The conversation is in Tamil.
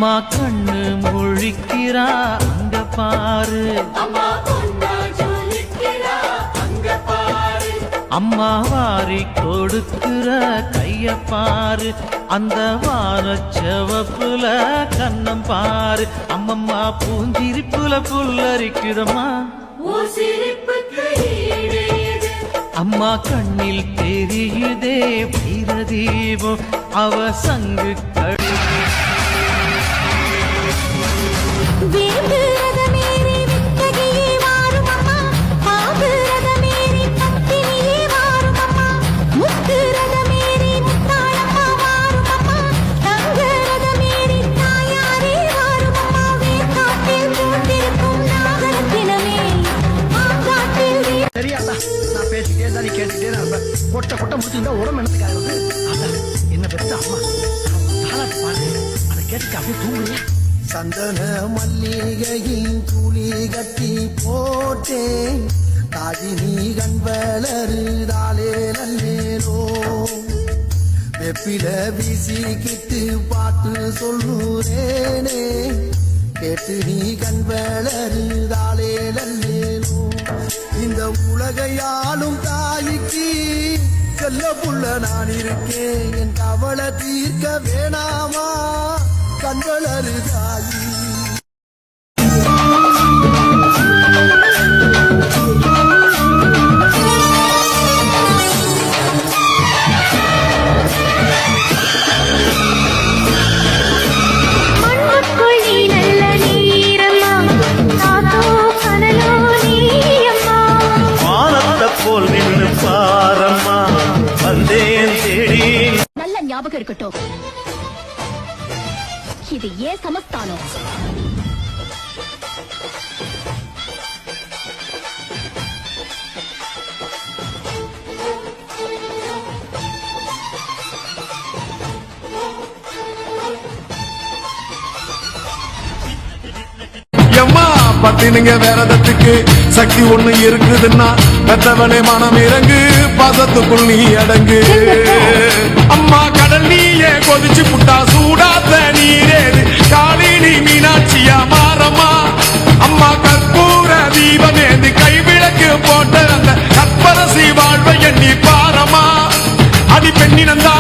அம்மா கண்ணு முழிக்கிறா அங்க பாரு, அம்மா வாரி கொடுக்கிற கைய பாரு, அந்த வானச்சவப்புல கண்ணம் பாரு. அம்மம்மா பூஞ்சிரிப்புல புல்லரிக்குதம்மா, அம்மா கண்ணில் தெரியுதே வீரதீபம், அவ சங்கு கழு கொட்ட கொட்ட முடிச்சுட்டா உடம்பு என்னத்துக்காக என்ன பெற்ற அம்மா பாரு, அதை கேட்டுட்டு அப்படியே தூங்குங்க. சந்தன மல்லிகையின் துளி கட்டி போட்டேன், தாகினி கண் வளருதாலே நல்லேனோ, வெப்பில வீசிக்கிட்டு பாட்டு சொல்லுறேனே, கேட்டு நீ கண் வளருதாலே நல்லேனோ. இந்த உலகையாளும் தாய்க்கு செல்ல புள்ள நான் இருக்கேன், என் கவலை தீர்க்க வேணாமா கண்வளரு தாயி. நல்ல ஞாபகம் இருக்கட்டும், இது ஏன் சமஸ்தானம். பத்தினுங்க வேறதத்துக்கு சக்தி ஒண்ணு இருக்குதுன்னா பெற்றவனே மனம் இறங்கு, பாசத்துக்குள் நீ அடங்கு. அம்மா கடல் நீயே கொதிச்சு புட்டா சூடாத்த நீரேது, காளினி மீனாட்சியா மாறம்மா. அம்மா கற்பூர தீபமேந்து கைவிளக்கு போட்ட அந்த கற்பரசி வாழ்வை எண்ணி பாரமா. அடி பெண்ணினந்தா